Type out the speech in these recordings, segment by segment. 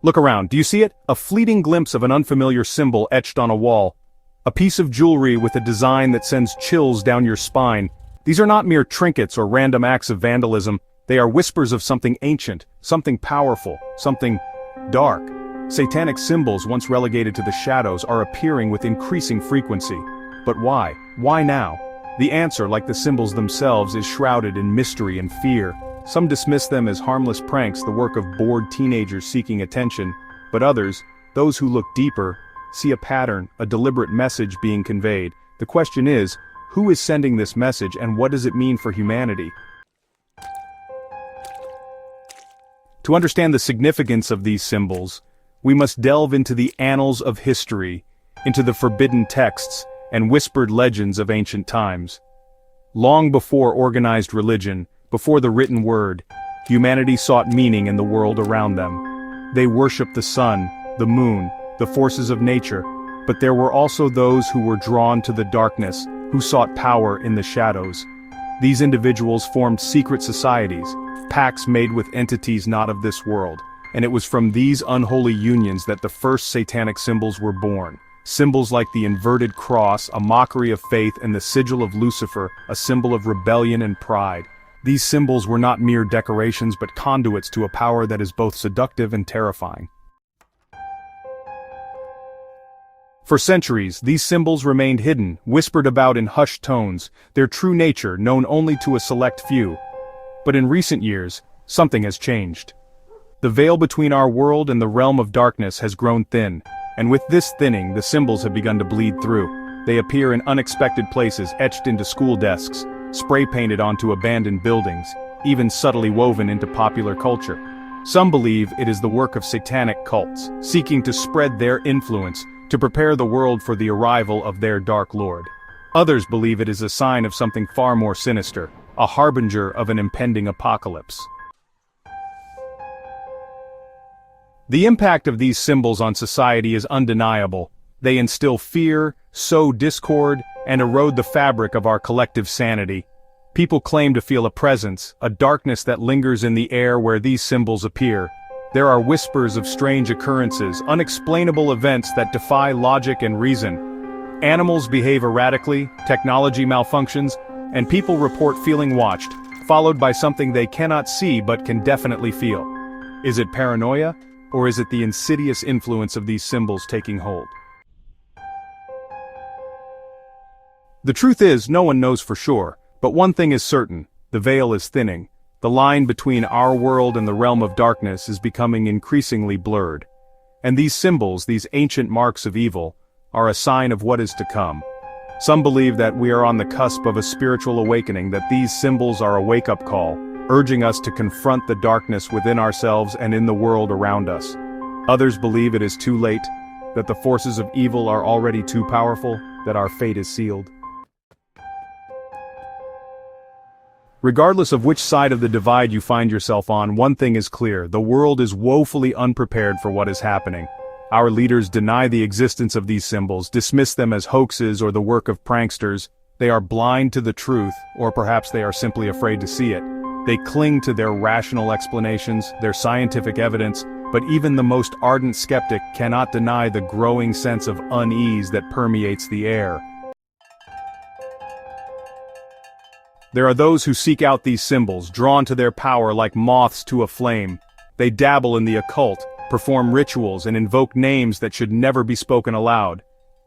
Look around, do you see it? A fleeting glimpse of an unfamiliar symbol etched on a wall. A piece of jewelry with a design that sends chills down your spine. These are not mere trinkets or random acts of vandalism, they are whispers of something ancient, something powerful, something dark. Satanic symbols once relegated to the shadows are appearing with increasing frequency. But why? Why now? The answer, like the symbols themselves, is shrouded in mystery and fear. Some dismiss them as harmless pranks, the work of bored teenagers seeking attention, but others, those who look deeper, see a pattern, a deliberate message being conveyed. The question is, who is sending this message and what does it mean for humanity? To understand the significance of these symbols, we must delve into the annals of history, into the forbidden texts and whispered legends of ancient times. Long before organized religion, before the written word, humanity sought meaning in the world around them. They worshipped the sun, the moon, the forces of nature, but there were also those who were drawn to the darkness, who sought power in the shadows. These individuals formed secret societies, pacts made with entities not of this world, and it was from these unholy unions that the first satanic symbols were born. Symbols like the inverted cross, a mockery of faith, and the sigil of Lucifer, a symbol of rebellion and pride. These symbols were not mere decorations but conduits to a power that is both seductive and terrifying. For centuries, these symbols remained hidden, whispered about in hushed tones, their true nature known only to a select few. But in recent years, something has changed. The veil between our world and the realm of darkness has grown thin, and with this thinning, the symbols have begun to bleed through. They appear in unexpected places, etched into school desks, spray-painted onto abandoned buildings, even subtly woven into popular culture. Some believe it is the work of satanic cults, seeking to spread their influence, to prepare the world for the arrival of their dark lord. Others believe it is a sign of something far more sinister, a harbinger of an impending apocalypse. The impact of these symbols on society is undeniable. They instill fear, sow discord, and erode the fabric of our collective sanity. People claim to feel a presence, a darkness that lingers in the air where these symbols appear. There are whispers of strange occurrences, unexplainable events that defy logic and reason. Animals behave erratically, technology malfunctions, and people report feeling watched, followed by something they cannot see but can definitely feel. Is it paranoia, or is it the insidious influence of these symbols taking hold? The truth is, no one knows for sure, but one thing is certain, the veil is thinning. The line between our world and the realm of darkness is becoming increasingly blurred. And these symbols, these ancient marks of evil, are a sign of what is to come. Some believe that we are on the cusp of a spiritual awakening, that these symbols are a wake-up call, urging us to confront the darkness within ourselves and in the world around us. Others believe it is too late, that the forces of evil are already too powerful, that our fate is sealed. Regardless of which side of the divide you find yourself on, one thing is clear: the world is woefully unprepared for what is happening. Our leaders deny the existence of these symbols, dismiss them as hoaxes or the work of pranksters. They are blind to the truth, or perhaps they are simply afraid to see it. They cling to their rational explanations, their scientific evidence, but even the most ardent skeptic cannot deny the growing sense of unease that permeates the air. There are those who seek out these symbols, drawn to their power like moths to a flame. They dabble in the occult, perform rituals, and invoke names that should never be spoken aloud.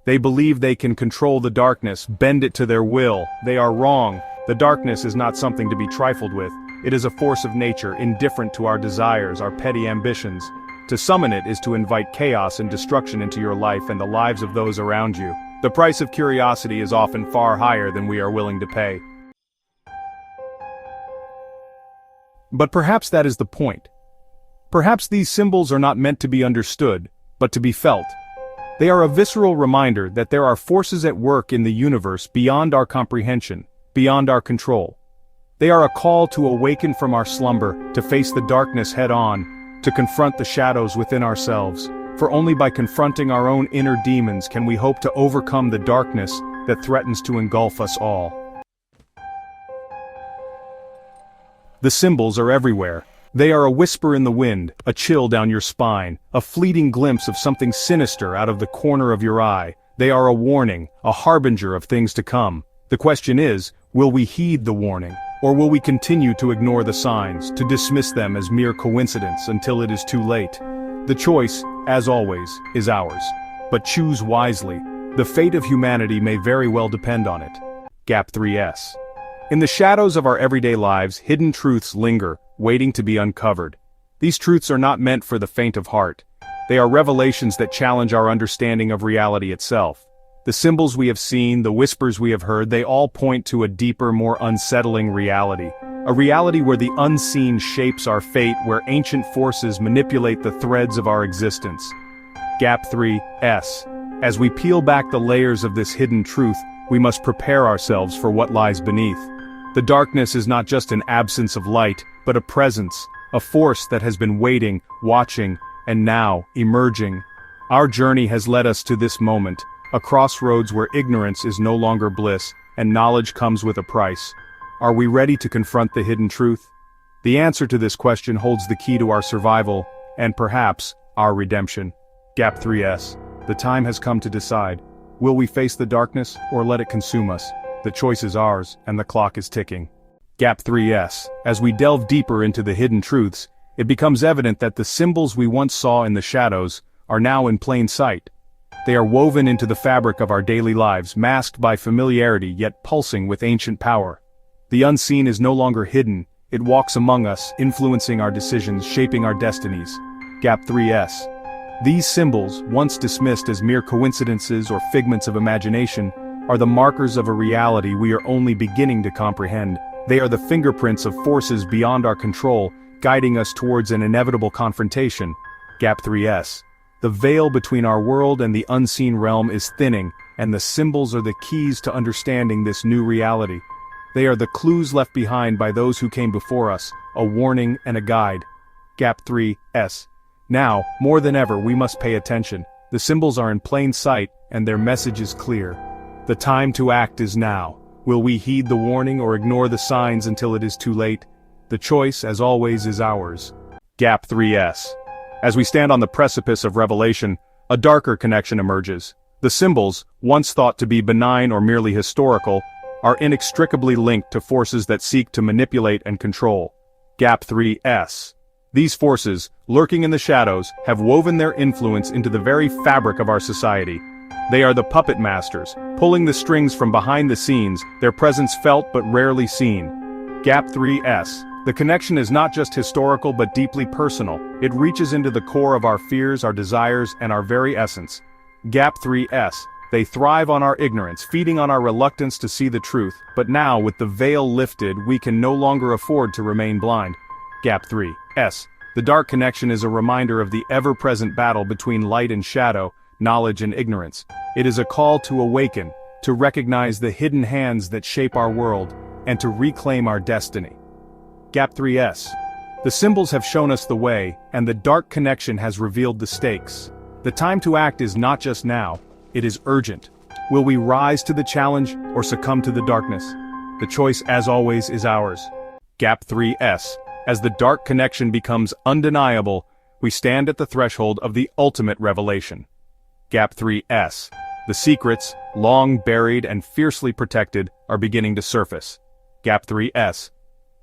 They believe they can control the darkness, bend it to their will. They are wrong. The darkness is not something to be trifled with. It is a force of nature, indifferent to our desires, our petty ambitions. To summon it is to invite chaos and destruction into your life and the lives of those around you. The price of curiosity is often far higher than we are willing to pay. But perhaps that is the point. Perhaps these symbols are not meant to be understood, but to be felt. They are a visceral reminder that there are forces at work in the universe beyond our comprehension, beyond our control. They are a call to awaken from our slumber, to face the darkness head-on, to confront the shadows within ourselves. For only by confronting our own inner demons can we hope to overcome the darkness that threatens to engulf us all. The symbols are everywhere. They are a whisper in the wind, a chill down your spine, a fleeting glimpse of something sinister out of the corner of your eye. They are a warning, a harbinger of things to come. The question is, will we heed the warning, or will we continue to ignore the signs, to dismiss them as mere coincidence until it is too late? The choice, as always, is ours. But choose wisely. The fate of humanity may very well depend on it. Gap 3S. In the shadows of our everyday lives, hidden truths linger, waiting to be uncovered. These truths are not meant for the faint of heart. They are revelations that challenge our understanding of reality itself. The symbols we have seen, the whispers we have heard, they all point to a deeper, more unsettling reality. A reality where the unseen shapes our fate, where ancient forces manipulate the threads of our existence. Gap 3S. As we peel back the layers of this hidden truth, we must prepare ourselves for what lies beneath. The darkness is not just an absence of light, but a presence, a force that has been waiting, watching, and now, emerging. Our journey has led us to this moment, a crossroads where ignorance is no longer bliss, and knowledge comes with a price. Are we ready to confront the hidden truth? The answer to this question holds the key to our survival, and perhaps, our redemption. Gap 3S. The time has come to decide. Will we face the darkness, or let it consume us? The choice is ours, and the clock is ticking. Gap 3S. As we delve deeper into the hidden truths, it becomes evident that the symbols we once saw in the shadows are now in plain sight. They are woven into the fabric of our daily lives, masked by familiarity yet pulsing with ancient power. The unseen is no longer hidden, it walks among us, influencing our decisions, shaping our destinies. Gap 3S. These symbols, once dismissed as mere coincidences or figments of imagination, are the markers of a reality we are only beginning to comprehend. They are the fingerprints of forces beyond our control, guiding us towards an inevitable confrontation. Gap 3S. The veil between our world and the unseen realm is thinning, and the symbols are the keys to understanding this new reality. They are the clues left behind by those who came before us, a warning and a guide. Gap 3S. Now, more than ever, we must pay attention. The symbols are in plain sight, and their message is clear. The time to act is now. Will we heed the warning or ignore the signs until it is too late? The choice, as always, is ours. Gap 3S. As we stand on the precipice of revelation, a darker connection emerges. The symbols, once thought to be benign or merely historical, are inextricably linked to forces that seek to manipulate and control. Gap 3S. These forces, lurking in the shadows, have woven their influence into the very fabric of our society. They are the puppet masters, pulling the strings from behind the scenes, their presence felt but rarely seen. Gap 3S. The connection is not just historical but deeply personal. It reaches into the core of our fears, our desires, and our very essence. Gap 3S. They thrive on our ignorance, feeding on our reluctance to see the truth, but now, with the veil lifted, we can no longer afford to remain blind. Gap 3S. The dark connection is a reminder of the ever-present battle between light and shadow, knowledge and ignorance. It is a call to awaken, to recognize the hidden hands that shape our world, and to reclaim our destiny. Gap 3S. The symbols have shown us the way, and the dark connection has revealed the stakes. The time to act is not just now, it is urgent. Will we rise to the challenge, or succumb to the darkness? The choice, as always, is ours. Gap 3S. As the dark connection becomes undeniable, we stand at the threshold of the ultimate revelation. Gap 3S. The secrets, long buried and fiercely protected, are beginning to surface. Gap 3S.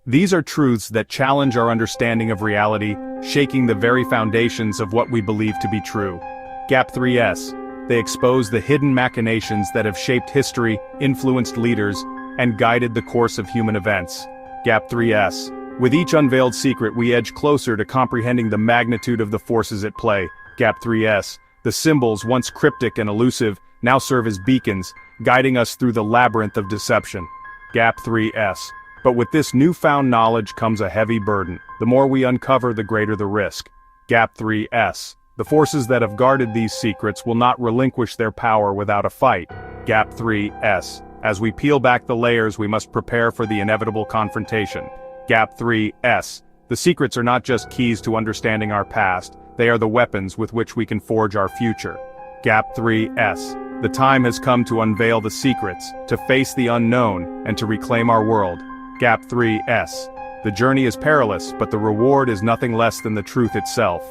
These are truths that challenge our understanding of reality, shaking the very foundations of what we believe to be true. Gap 3S. They expose the hidden machinations that have shaped history, influenced leaders, and guided the course of human events. Gap 3S. With each unveiled secret, we edge closer to comprehending the magnitude of the forces at play. Gap 3S. The symbols, once cryptic and elusive, now serve as beacons, guiding us through the labyrinth of deception. Gap 3S. But with this newfound knowledge comes a heavy burden. The more we uncover, the greater the risk. Gap 3S. The forces that have guarded these secrets will not relinquish their power without a fight. Gap 3S. As we peel back the layers, we must prepare for the inevitable confrontation. Gap 3S. The secrets are not just keys to understanding our past, they are the weapons with which we can forge our future. Gap 3S. The time has come to unveil the secrets, to face the unknown, and to reclaim our world. Gap 3S. The journey is perilous, but the reward is nothing less than the truth itself.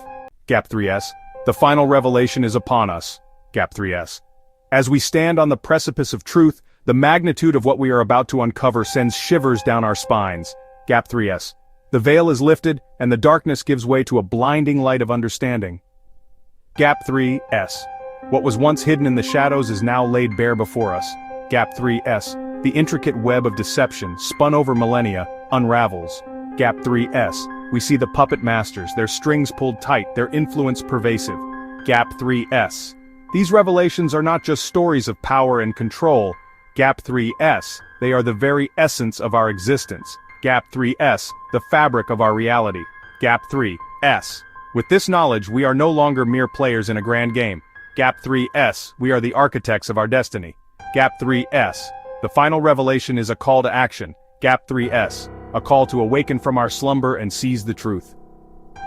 Gap 3S. The final revelation is upon us. Gap 3S. As we stand on the precipice of truth, the magnitude of what we are about to uncover sends shivers down our spines. Gap 3S. The veil is lifted, and the darkness gives way to a blinding light of understanding. Gap 3S. What was once hidden in the shadows is now laid bare before us. Gap 3S. The intricate web of deception, spun over millennia, unravels. Gap 3S. We see the puppet masters, their strings pulled tight, their influence pervasive. Gap 3S. These revelations are not just stories of power and control. Gap 3S. They are the very essence of our existence. Gap 3S. The fabric of our reality. Gap 3S. With this knowledge, we are no longer mere players in a grand game. Gap 3S. We are the architects of our destiny. Gap 3S. The final revelation is a call to action. Gap 3S. A call to awaken from our slumber and seize the truth.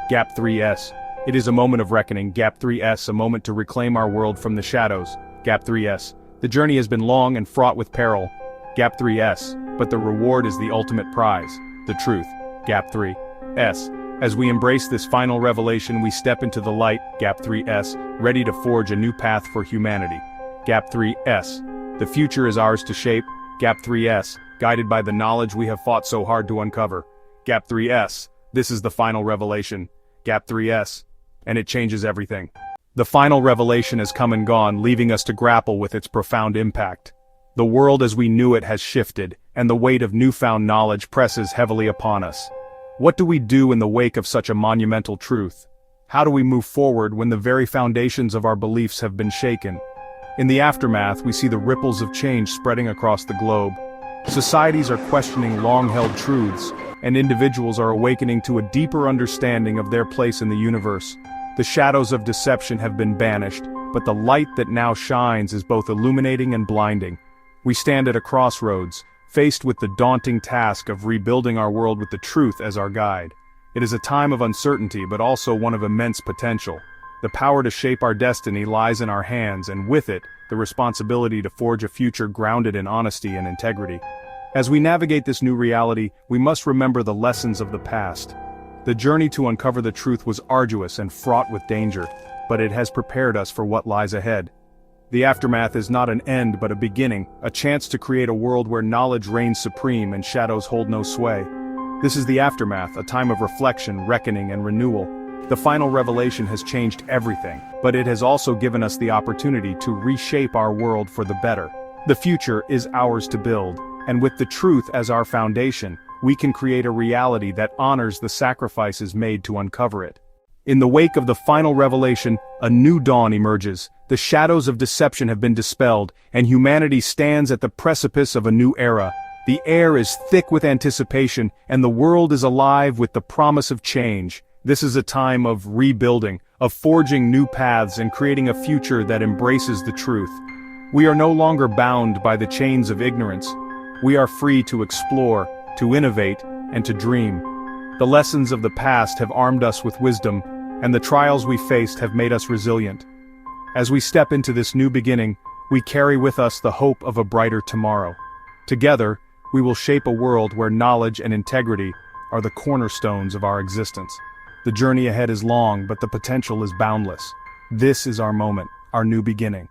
Gap 3S. It is a moment of reckoning. Gap 3S. A moment to reclaim our world from the shadows. Gap 3S. The journey has been long and fraught with peril. Gap 3S. But the reward is the ultimate prize. The truth. Gap 3S. As we embrace this final revelation, we step into the light. Gap 3S. Ready to forge a new path for humanity. Gap 3S. The future is ours to shape. Gap 3S. Guided by the knowledge we have fought so hard to uncover. Gap 3S. This is the final revelation. Gap 3S. And it changes everything. The final revelation has come and gone, leaving us to grapple with its profound impact. The world as we knew it has shifted, and the weight of newfound knowledge presses heavily upon us. What do we do in the wake of such a monumental truth? How do we move forward when the very foundations of our beliefs have been shaken? In the aftermath, we see the ripples of change spreading across the globe. Societies are questioning long-held truths, and individuals are awakening to a deeper understanding of their place in the universe. The shadows of deception have been banished, but the light that now shines is both illuminating and blinding. We stand at a crossroads, faced with the daunting task of rebuilding our world with the truth as our guide. It is a time of uncertainty, but also one of immense potential. The power to shape our destiny lies in our hands, and with it, the responsibility to forge a future grounded in honesty and integrity. As we navigate this new reality, we must remember the lessons of the past. The journey to uncover the truth was arduous and fraught with danger, but it has prepared us for what lies ahead. The aftermath is not an end but a beginning, a chance to create a world where knowledge reigns supreme and shadows hold no sway. This is the aftermath, a time of reflection, reckoning, and renewal. The final revelation has changed everything, but it has also given us the opportunity to reshape our world for the better. The future is ours to build, and with the truth as our foundation, we can create a reality that honors the sacrifices made to uncover it. In the wake of the final revelation, a new dawn emerges. The shadows of deception have been dispelled, and humanity stands at the precipice of a new era. The air is thick with anticipation, and the world is alive with the promise of change. This is a time of rebuilding, of forging new paths and creating a future that embraces the truth. We are no longer bound by the chains of ignorance. We are free to explore, to innovate, and to dream. The lessons of the past have armed us with wisdom, and the trials we faced have made us resilient. As we step into this new beginning, we carry with us the hope of a brighter tomorrow. Together, we will shape a world where knowledge and integrity are the cornerstones of our existence. The journey ahead is long, but the potential is boundless. This is our moment, our new beginning.